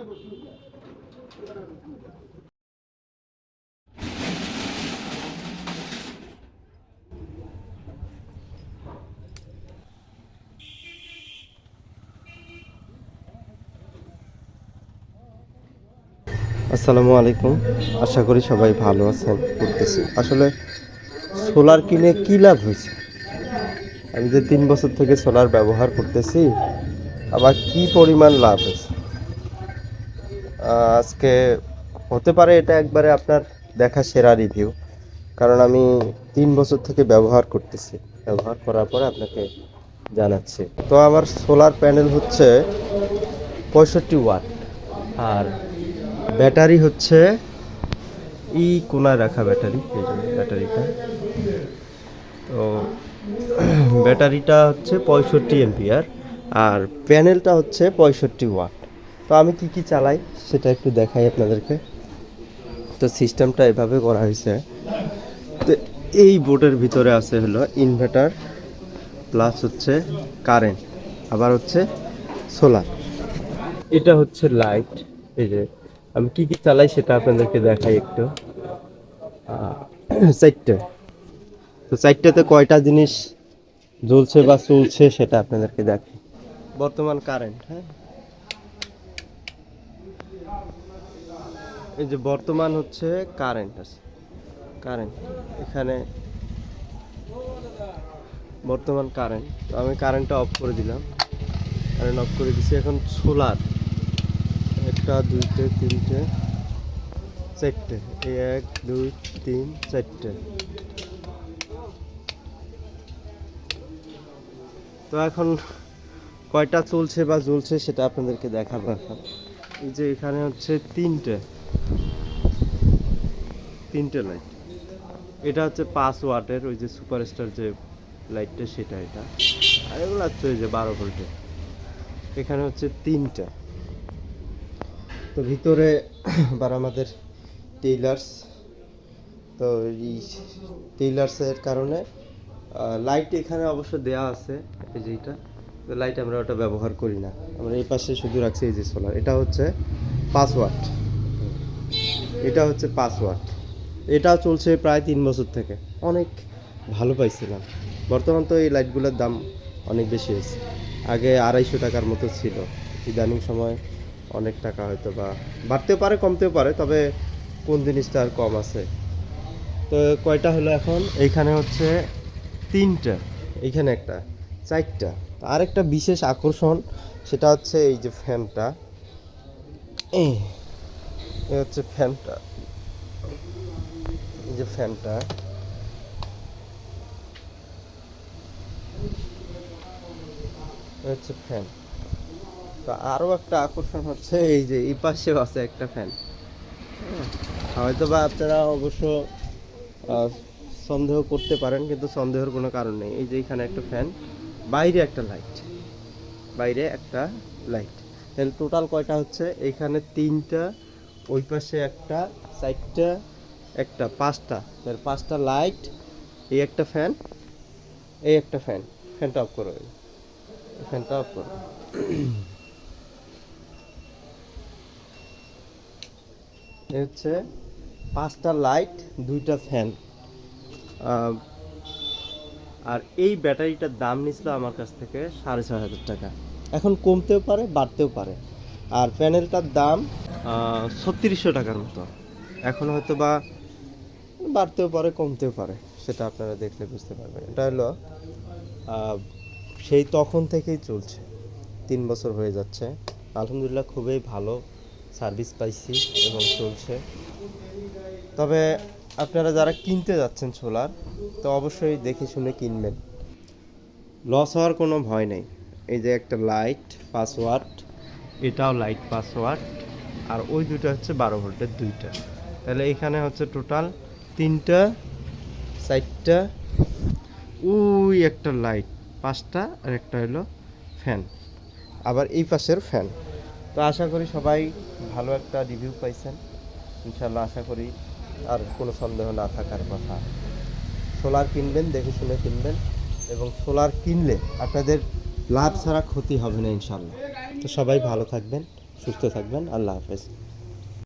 আসসালামু আলাইকুম, আশা করি সবাই ভালো আছেন। করতেছি আসলে সোলার কিনে কী লাভ হয়েছে? আমি যে 3 বছর থেকে সোলার ব্যবহার করতেছি, আবার কি পরিমাণ লাভ হয়েছে আজকে হতে পারে এটা একবারে আপনার দেখা সেরা রিভিউ, কারণ আমি 3 বছর থেকে ব্যবহার করতেছি। ব্যবহার করার পরে আপনাকে জানাচ্ছি। তো আমার সোলার প্যানেল হচ্ছে 65 ওয়াট, আর ব্যাটারি হচ্ছে কোনায় রাখা ব্যাটারি, এই যে ব্যাটারিটা। তো ব্যাটারিটা হচ্ছে 65 এম্পিয়ার, আর প্যানেলটা হচ্ছে 65 ওয়াট। তো আমি কি কি চালাই সেটা একটু দেখাই আপনাদেরকে। তো সিস্টেমটা এভাবে করা হয়েছে, তো এই বোর্ডের ভিতরে আছে হলো ইনভার্টার, প্লাস হচ্ছে কারেন্ট, আবার হচ্ছে সোলার। এটা হচ্ছে লাইট। এই যে আমি কি কি চালাই সেটা আপনাদেরকে দেখাই একটু। চারটে। তো চারটাতে কয়টা জিনিস জ্বলছে বা চলছে সেটা আপনাদেরকে দেখাই। বর্তমান কারেন্ট, হ্যাঁ, এই যে বর্তমান হচ্ছে কারেন্ট আছে, কারেন্ট এখানে বর্তমান কারেন্ট। তো আমি কারেন্টটা অফ করে দিলাম, কারেন্ট অফ করে দিছি। এখন সোলার, একটা দুইটে তিনটে চারটে, এই 1 2 3 4টে। তো এখন কয়টা চলছে বা জ্বলছে সেটা আপনাদেরকে দেখাবো এখন। এই যে এখানে হচ্ছে তিনটে লাইট। এটা হচ্ছে 5 ওয়াটের, ওই যে সুপারস্টার যে লাইটটা সেটা এটা। আর এগুলো হচ্ছে ওই যে 12 ভোল্টের। এখানে হচ্ছে তিনটা। তো ভিতরে আবার আমাদের টেইলার্স। তো এই টেইলার্সের কারণে লাইট এখানে অবশ্য দেওয়া আছে, এই যে এটা। তো লাইট আমরা ওটা ব্যবহার করি না, আমরা এই পাশে শুধু রাখছি এই যে সোলার। এটা হচ্ছে 5 ওয়াট, এটা হচ্ছে 5 ওয়াট। এটাও চলছে প্রায় 3 বছর থেকে, অনেক ভালো পাইছিলাম। বর্তমান তো এই লাইটগুলোর দাম অনেক বেশি হয়েছে। আগে 250 টাকার মতো ছিল, ইদানিং সময় অনেক টাকা হয়তো বা বাড়তেও পারে কমতেও পারে, তবে কোন জিনিসটা আর কম আছে। তো কয়টা হলো এখন? এইখানে হচ্ছে তিনটা, এইখানে একটা, চারটা। আর একটা বিশেষ আকর্ষণ সেটা হচ্ছে এই যে ফ্যানটা, এই হচ্ছে ফ্যানটা, এই যে ফ্যানটা, হচ্ছে ফ্যান। তো আরও একটা আকর্ষণ হচ্ছে এই যে এই পাশেও আছে একটা ফ্যান। হয়তো বা আপনারা অবশ্য আহ, সন্দেহ করতে পারেন, কিন্তু সন্দেহের কোনো কারণ নেই। এই যে এখানে একটা ফ্যান, বাইরে একটা লাইট, বাইরে একটা লাইট। তাহলে টোটাল কয়টা হচ্ছে? এইখানে তিনটা, ওই পাশে একটা, চারটা, একটা, পাঁচটা। তাহলে পাঁচটা লাইট, এই একটা ফ্যান, এই একটা ফ্যান। ফ্যানটা অফ করো, ফ্যানটা অফ করো। এই হচ্ছে পাঁচটা লাইট, দুইটা ফ্যান। আর এই ব্যাটারিটার দাম নিছিল আমার কাছ থেকে 6,500 টাকা। এখন কমতেও পারে বাড়তেও পারে। আর প্যানেলটার দাম 3600 টাকার মতো। এখন হয়তো বা বাড়তেও পারে কমতেও পারে, সেটা আপনারা দেখলে বুঝতে পারবেন। এটা হলো সেই তখন থেকেই চলছে, 3 বছর হয়ে যাচ্ছে। আলহামদুলিল্লাহ খুবই ভালো সার্ভিস পাইছি এবং চলছে। তবে আপনারা যারা কিনতে যাচ্ছেন সোলার, তো অবশ্যই দেখে শুনে কিনবেন, লস হওয়ার কোনো ভয় নেই। এই যে একটা লাইট 5 ওয়াট, এটাও লাইট 5 ওয়াট, আর ওই দুটো হচ্ছে 12 ভোল্টের দুইটা। তাহলে এখানে হচ্ছে টোটাল তিনটা, চারটা, ওই একটা লাইট, পাঁচটা, আর একটা হলো ফ্যান, আবার এই পাশের ফ্যান। তো আশা করি সবাই ভালো একটা রিভিউ পাইছেন ইনশাল্লাহ। আশা করি আর কোনো সন্দেহ না থাকার কথা। সোলার কিনবেন দেখে শুনে কিনবেন, এবং সোলার কিনলে আপনাদের লাভ ছাড়া ক্ষতি হবে না ইনশাল্লাহ। তো সবাই ভালো থাকবেন। সুস্থ থাকবেন। আল্লাহ হাফেজ।